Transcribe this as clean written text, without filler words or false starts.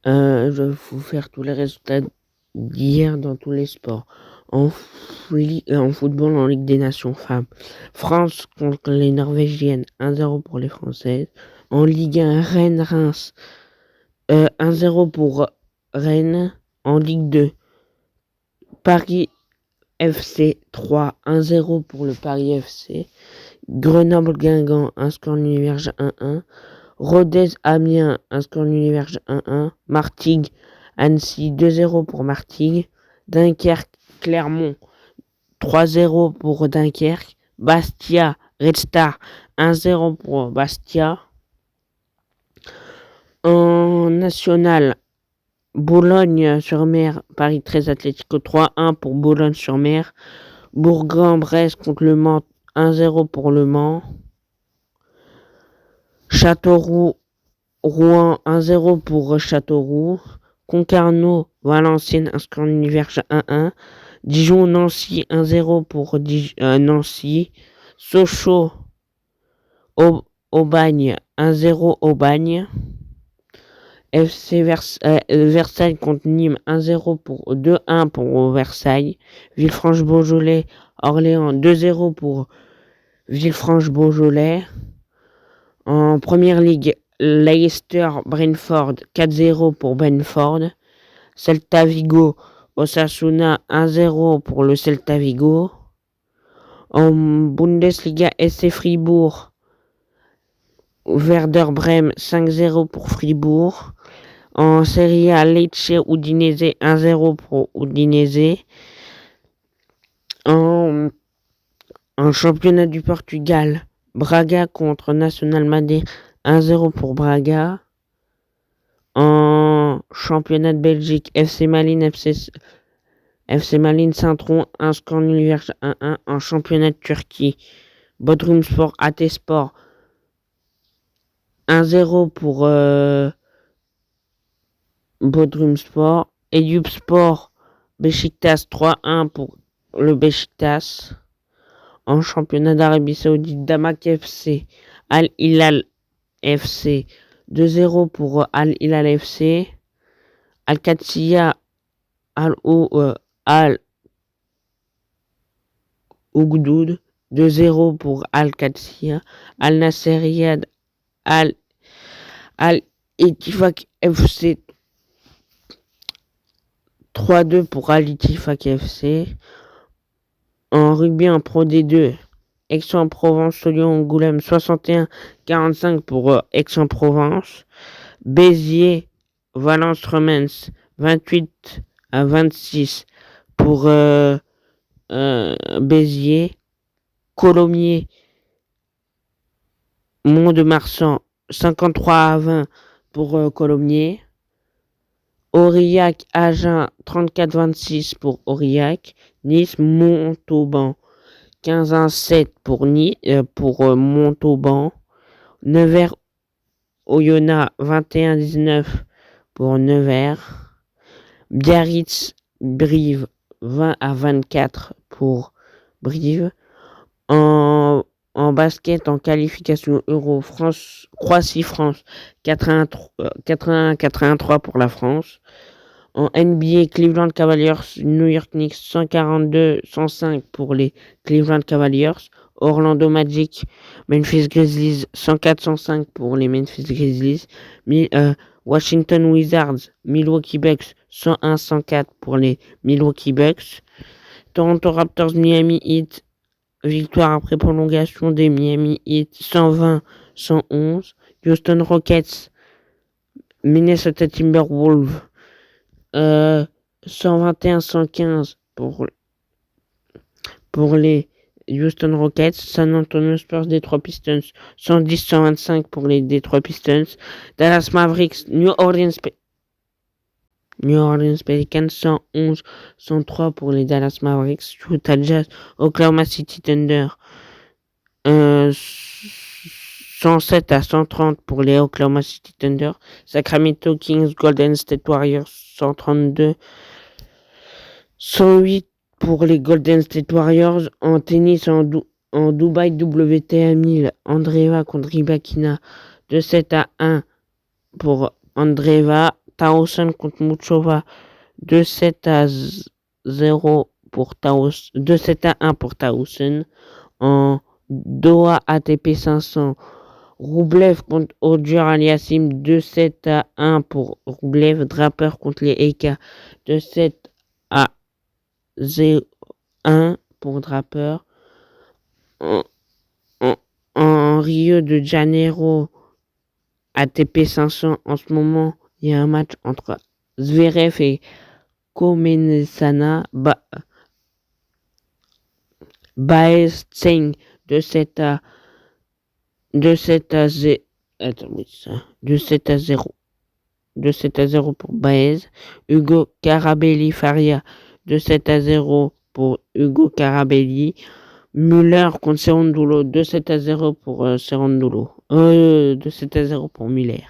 Je vais vous faire tous les résultats d'hier dans tous les sports. En football, en Ligue des Nations femmes. France contre les Norvégiennes, 1-0 pour les Françaises. En Ligue 1, Rennes-Reims, 1-0 pour Rennes. En Ligue 2, Paris FC 3, 1-0 pour le Paris FC. Grenoble-Guingamp, 1 score Univerge 1-1. Rodez-Amiens, 1 score Univerge 1-1. Martigues-Annecy, 2-0 pour Martigues. Dunkerque-Clermont, 3-0 pour Dunkerque. Bastia-Red Star, 1-0 pour Bastia. En national, Boulogne-sur-Mer, Paris 13 Atlético 3-1 pour Boulogne-sur-Mer. Bourg-en-Bresse contre Le Mans, 1-0 pour Le Mans. Châteauroux, Rouen, 1-0 pour Châteauroux. Concarneau, Valenciennes, 1 score Univerge 1-1. Dijon-Nancy, 1-0 pour Nancy. Sochaux, Aubagne, 1-0 Aubagne. FC Versailles contre Nîmes, 1-0 pour 2-1 pour Versailles. Villefranche-Beaujolais, Orléans, 2-0 pour Villefranche-Beaujolais. En première ligue, Leicester Brentford, 4-0 pour Brentford. Celta Vigo Osasuna, 1-0 pour le Celta Vigo. En Bundesliga, SC Fribourg Werder Bremen, 5-0 pour Fribourg. En Serie A, Lecce Udinese, 1-0 pour Udinese. En championnat du Portugal, Braga contre Nacional Madrid, 1-0 pour Braga. En championnat de Belgique, FC Malines Saint-Tron, 1 score Univerge 1-1. En championnat de Turquie, Bodrumspor Atespor, 1-0 pour Bodrumspor. Eyüpspor Beşiktaş, 3-1 pour le Beşiktaş. En championnat d'Arabie Saoudite, Damak FC, Al Hilal FC, 2-0 pour Al Hilal FC. Al Qadsiya Al Ougdoud, 2-0 pour Al Qadsiya. Al Nasser Riyad Al Ettifaq FC, 3-2 pour Al Ettifaq FC. En rugby en Pro D2, Aix-en-Provence, Lyon-Angoulême, 61-45 pour Aix-en-Provence. Béziers, Valence-Remens, 28-26 pour Béziers. Colomiers, Mont-de-Marsan, 53-20 pour Colomiers. Aurillac, Agen, 34-26 pour Aurillac. Nice, Montauban, 15-7 pour Montauban. Nevers, Oyonnax, 21-19 pour Nevers. Biarritz, Brive, 20-24 pour Brive. En basket, en qualification Euro, Croatie-France, 81-83 pour la France. En NBA, Cleveland Cavaliers, New York Knicks, 142-105 pour les Cleveland Cavaliers. Orlando Magic, Memphis Grizzlies, 104-105 pour les Memphis Grizzlies. Washington Wizards, Milwaukee Bucks, 101-104 pour les Milwaukee Bucks. Toronto Raptors, Miami Heat, victoire après prolongation des Miami Heat, 120-111. Houston Rockets, Minnesota Timberwolves, 121-115 pour les Houston Rockets. San Antonio Spurs, Detroit Pistons, 110-125 pour les Detroit Pistons. Dallas Mavericks, New Orleans Pelicans, 111-103 pour les Dallas Mavericks. Utah Jazz, Oklahoma City Thunder, 107-130 pour les Oklahoma City Thunder. Sacramento Kings, Golden State Warriors, 132-108 pour les Golden State Warriors. En tennis, en Dubaï WTA 1000, Andreeva contre Rybakina, 2-7-1 pour Andreeva. Towson contre Muchova, 2-7-0 pour Towson, 2-7-1 pour Towson. En Doha ATP 500, Roublev contre Odger Aliassim, 2-7-1 pour Roublev. Draper contre les Eka, 2-7-0-1 pour Draper. En Rio de Janeiro, ATP 500, en ce moment, il y a un match entre Zverev et Komensana. Baez Tseng, 2-7-0. 2-7-0. 2-7-0 pour Baez. Hugo Carabelli Faria, 2-7-0 pour Hugo Carabelli. Müller contre Cerundolo, 2-7-0 pour Cerundolo. 2-7-0 pour Müller.